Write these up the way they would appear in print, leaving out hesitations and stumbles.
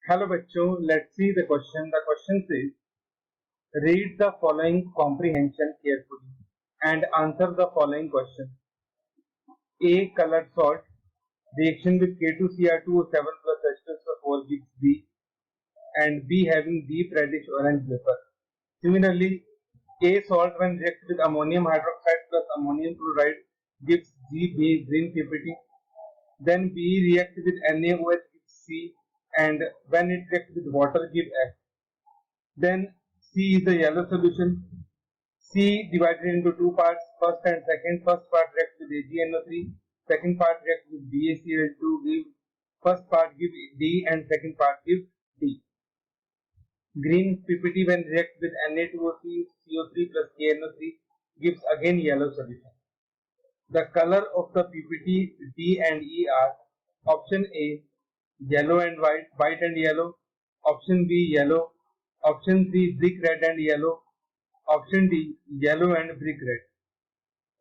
Hello बच्चों, let's see the question. The question says read the following comprehension carefully and answer the following question. A, colored salt reaction with K2Cr2O7 plus H2SO4 gives B, and B having deep reddish orange vapor. Similarly, A salt when reacts with ammonium hydroxide plus ammonium chloride gives GB green PPT. Then B reacts with NaOH gives C, and when it reacts with water gives F. Then C is the yellow solution. C divided into two parts, first and second. First part reacts with AgNO3, second part reacts with BaCl2, give first part give D and second part give D. Green PPT when reacts with Na2O3 CO3 plus KNO3 gives again yellow solution. The color of the PPT D and E are option A yellow and white, white and yellow, option B yellow, option C brick red and yellow, option D yellow and brick red.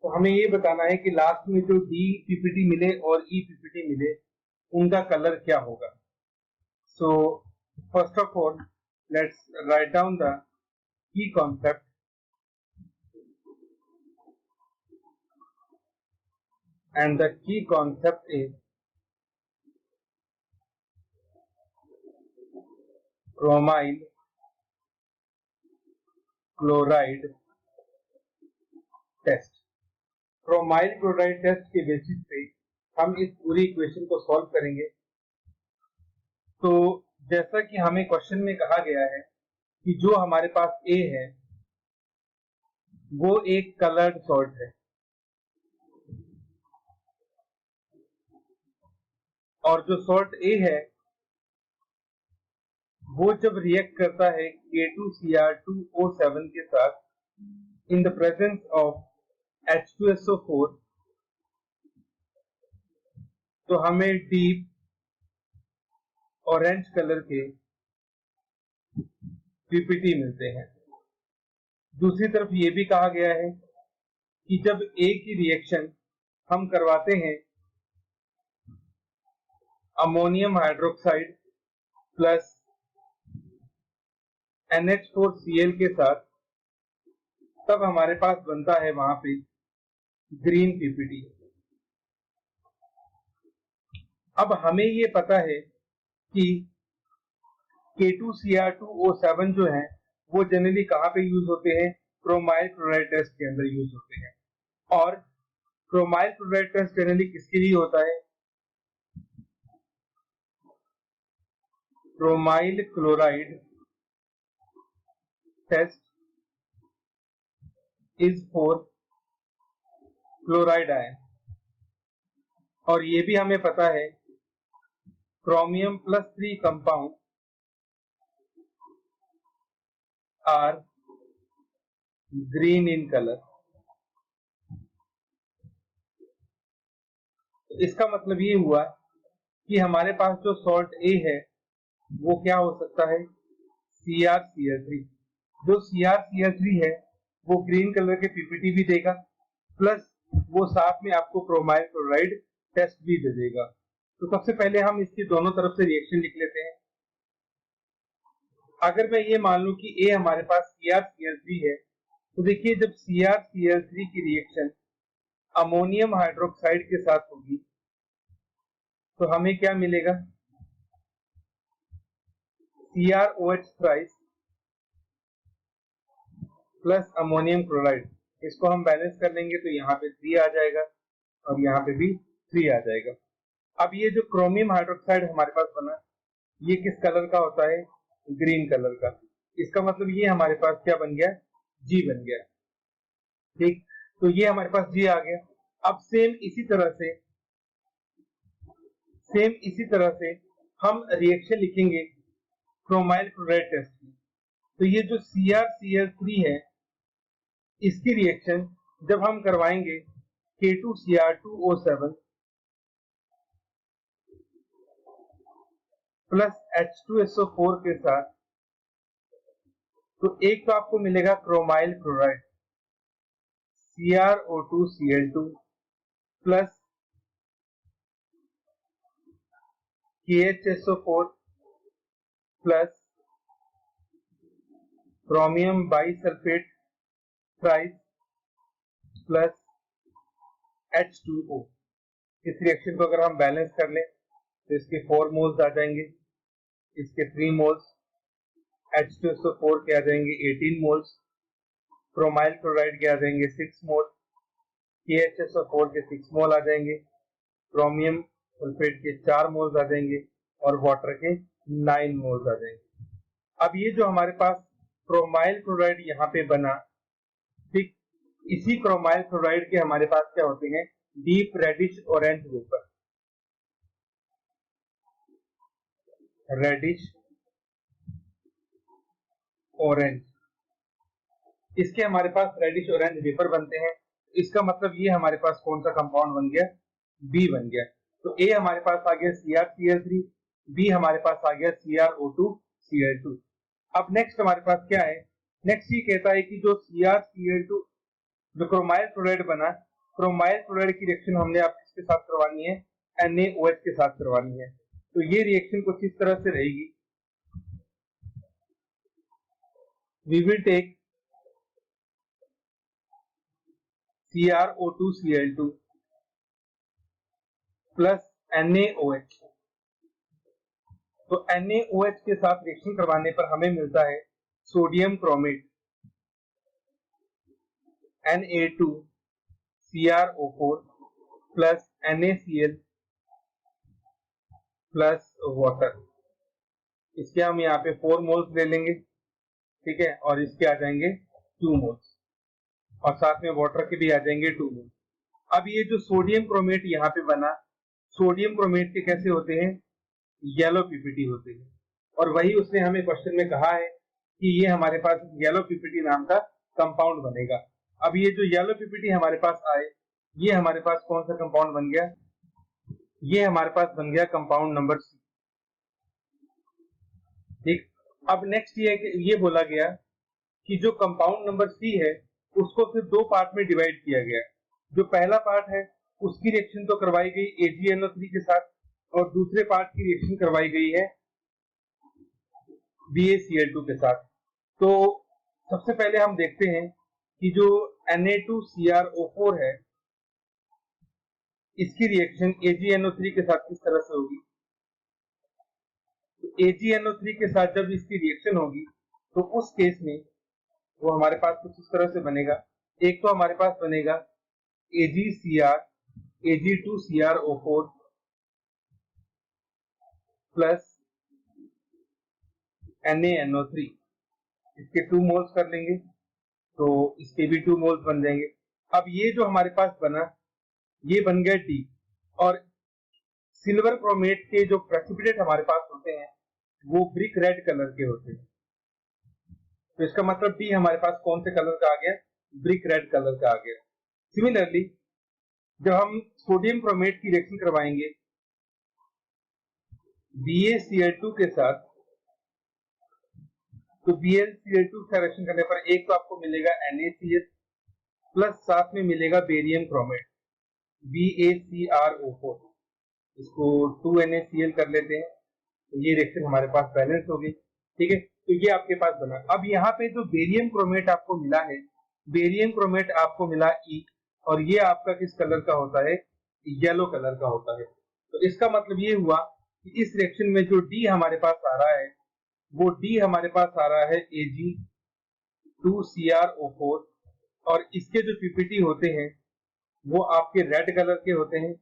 तो हमें ये बताना है कि last में जो D PPT मिले और ई पीपीटी मिले उनका कलर क्या होगा. So first of all let's write down the key concept. And the key concept is chromyl chloride test. Chromyl chloride test के बेसिस पे हम इस पूरी इक्वेशन को सॉल्व करेंगे. तो जैसा कि हमें क्वेश्चन में कहा गया है कि जो हमारे पास ए है वो एक कलर्ड सॉल्ट है और जो सॉल्ट ए है वो जब रिएक्ट करता है K2Cr2O7 के साथ in the presence of H2SO4 तो हमें डीप ऑरेंज कलर के पीपीटी मिलते हैं. दूसरी तरफ ये भी कहा गया है कि जब ए की रिएक्शन हम करवाते हैं अमोनियम हाइड्रोक्साइड प्लस NH4Cl के साथ तब हमारे पास बनता है वहां पे ग्रीन पीपीटी. अब हमें ये पता है कि K2Cr2O7 जो है वो जनरली कहां पे यूज होते हैं, क्रोमाइल क्लोराइड टेस्ट के अंदर यूज होते हैं. और क्रोमाइल क्लोराइड टेस्ट जनरली किसके लिए होता है, chromyl chloride test is for chloride ion. और ये भी हमें पता है chromium plus 3 compound are green in colour. इसका मतलब ये हुआ कि हमारे पास जो सॉल्ट ए है वो क्या हो सकता है, CrCl3. जो CrCl3 है वो ग्रीन कलर के पीपीटी भी देगा प्लस वो साथ में आपको क्रोमाइल क्लोराइड टेस्ट भी दे देगा. तो सबसे पहले हम इसकी दोनों तरफ से रिएक्शन लिख लेते हैं. अगर मैं ये मान लूं कि ए हमारे पास CrCl3 है तो देखिए जब CrCl3 की रिएक्शन अमोनियम हाइड्रोक्साइड के साथ होगी तो हमें क्या मिलेगा, CrOH thrice plus ammonium chloride. इसको हम बैलेंस कर लेंगे तो यहाँ पे 3 आ जाएगा और यहाँ पे भी 3 आ जाएगा. अब ये जो क्रोमियम हाइड्रोक्साइड हमारे पास बना ये किस कलर का होता है, ग्रीन कलर का. इसका मतलब ये हमारे पास क्या बन गया, G बन गया. ठीक, तो ये हमारे पास G आ गया. अब सेम इसी तरह से हम रिएक्शन लिखेंगे क्रोमाइल क्लोराइड टेस्ट की. तो ये जो CrCl3 है इसकी रिएक्शन जब हम करवाएंगे K2Cr2O7 प्लस H2SO4 के साथ तो एक तो आपको मिलेगा chromyl chloride CrO2Cl2 plus KHSO4 plus chromium bisulphate ट्राइस प्लस H2O। इस रिएक्शन को अगर हम बैलेंस कर लें तो इसके 4 मोल्स आ जाएंगे, इसके 3 मोल्स, H2SO4 के आ जाएंगे 18 मोल्स, क्रोमाइल क्लोराइड के आ जाएंगे 6 मोल, KHSO4 के 6 मोल आ जाएंगे, क्रोमियम सल्फेट के 4 मोल्स आ जाएंगे और वाटर के 9 मोल्स आ जाएंगे। अब ये जो हमारे पास क्रोमाइल क्लोराइड यहाँ पे बना, ठीक इसी क्रोमाइल क्लोराइड के हमारे पास क्या होते हैं, deep reddish orange vapour, reddish orange, इसके हमारे पास रेडिश ऑरेंज वेपर बनते हैं। इसका मतलब ये हमारे पास कौन सा कंपाउंड बन गया, बी बन गया। तो ए हमारे पास आ गया CrCl3, बी हमारे पास आ गया CrO2Cl2। अब नेक्स्ट हमारे पास क्या है, नेक्स्ट ये कहता है कि जो CrCl2 जो क्रोमाइल क्लोराइड बना, क्रोमाइल क्लोराइड की रिएक्शन हमने आप किसके साथ करवानी है, NaOH के साथ करवानी है। तो ये रिएक्शन कुछ इस तरह से रहेगी, we will take CrO2Cl2 plus NaOH। तो NaOH के साथ रिएक्शन करवाने पर हमें मिलता है sodium chromate Na2CrO4 plus NaCl plus water. इसके हम यहाँ पे 4 मोल्स ले लेंगे, ठीक है, और इसके आ जाएंगे 2 मोल्स और साथ में वाटर के भी आ जाएंगे 2 मोल्स। अब ये जो सोडियम क्रोमेट यहाँ पे बना, सोडियम क्रोमेट के कैसे होते हैं, येलो पीपीटी होते हैं, और वही उसने हमें क्वेश्चन में कहा है कि ये हमारे पास येलो पीपीटी नाम का कंपाउंड बनेगा। अब ये जो येलो पीपीटी हमारे पास आए, ये हमारे पास कौन सा कंपाउंड बन गया, ये हमारे पास बन गया कंपाउंड नंबर C, ठीक। अब नेक्स्ट ये बोला गया कि जो कंपाउंड नंबर C है उसको फिर 2 पार्ट में डिवाइड किया गया। जो पहला पार्ट है उसकी रिएक्शन तो करवाई गई AgNO3 के साथ और दूसरे पार्ट की रिएक्शन करवाई गई है BaCl2 के साथ। तो सबसे पहले हम देखते हैं कि जो Na2CrO4 है इसकी रिएक्शन AgNO3 के साथ किस तरह से होगी। तो AgNO3 के साथ जब इसकी रिएक्शन होगी तो उस केस में वो हमारे पास कुछ इस तरह से बनेगा। एक तो हमारे पास बनेगा AgCr Ag2CrO4 प्लस NaNO3, इसके 2 मोल्स कर लेंगे तो इसके भी 2 मोल्स बन जाएंगे। अब ये जो हमारे पास बना ये बन गया D, और सिल्वर क्रोमेट के जो प्रेसिपिटेट हमारे पास होते हैं वो ब्रिक रेड कलर के होते हैं। तो इसका मतलब D हमारे पास कौन से कलर का आ गया, ब्रिक रेड कलर का आ गया। सिमिलरली जब हम सोडियम क्रोमेट की रिएक्शन करवाएंगे BaCl2 के साथ, तो BaCl2 का रिएक्शन करने पर एक तो आपको मिलेगा NaCl प्लस साथ में मिलेगा बेरियम क्रोमेट BaCrO4, इसको 2NaCl कर लेते हैं तो ये रिएक्शन हमारे पास बैलेंस होगी, ठीक है। तो ये आपके पास बना। अब यहाँ पे जो बेरियम क्रोमेट आपको मिला है, बेरियम क्रोमेट आपको मिला E, और ये आपका किस कलर का होता है, येलो कलर का होता है। तो इसका मतलब ये हुआ कि इस रिएक्शन में जो D हमारे पास आ रहा है वो D हमारे पास आ रहा है Ag2CrO4, और इसके जो पीपीटी होते हैं वो आपके रेड कलर के होते हैं,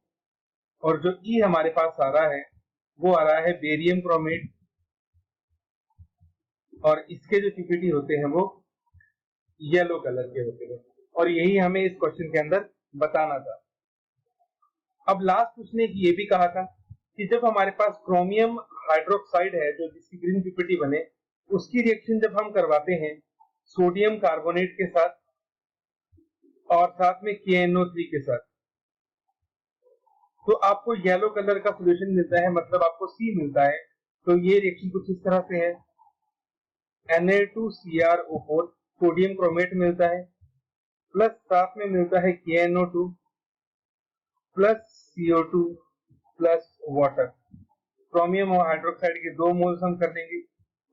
और जो E हमारे पास आ रहा है वो आ रहा है बेरियम क्रोमेट, और इसके जो पीपीटी होते हैं वो येलो कलर के होते हैं। और यही हमें इस क्वेश्चन के अंदर बताना था। अब लास्ट उसने ये भी कहा था कि जब हमारे पास क्रोमियम हाइड्रोक्साइड है जो जिसकी ग्रीन पीपीटी बने, उसकी रिएक्शन जब हम करवाते हैं सोडियम कार्बोनेट के साथ और साथ में KNO3 के साथ, तो आपको येलो कलर का सॉल्यूशन मिलता है, मतलब आपको C मिलता है। तो ये रिएक्शन कुछ इस तरह से है, Na2CrO4 सोडियम क्रोमेट मिलता है प्लस साथ में मिलता है KNO2 plus CO2 plus water. Chromium और हाइड्रोक्साइड के 2 मोल्स हम कर देंगे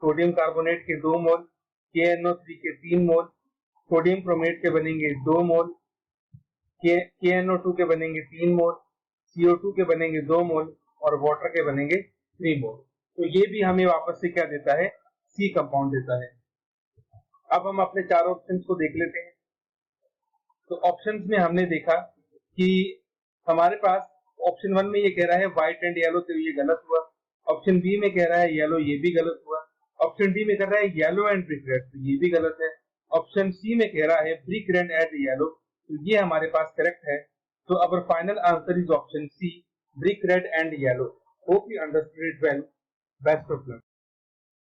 सोडियम कार्बोनेट के 2 मोल, KNO3 के 3 मोल, सोडियम क्रोमेट के बनेंगे 2 मोल, KNO2 के बनेंगे 3 मोल, CO2 के बनेंगे 2 मोल और वाटर के बनेंगे 3 मोल। तो ये भी हमें वापस से क्या देता है, सी कंपाउंड देता है। अब हम अपने चार ऑप्शंस को देख लेते हैं। तो ऑप्शंस में हमने देखा कि हमारे पास ऑप्शन 1 में ये कह रहा है व्हाइट एंड येलो, तो ये गलत हुआ। ऑप्शन बी में कह रहा है येलो, ये भी गलत हुआ। ऑप्शन डी में कह रहा है येलो एंड ब्रिक रेड, तो ये भी गलत है। ऑप्शन सी में कह रहा है ब्रिक रेड एंड येलो, तो ये हमारे पास करेक्ट है। So our final answer is option C, brick red and yellow. Hope you understood it well. Best of luck.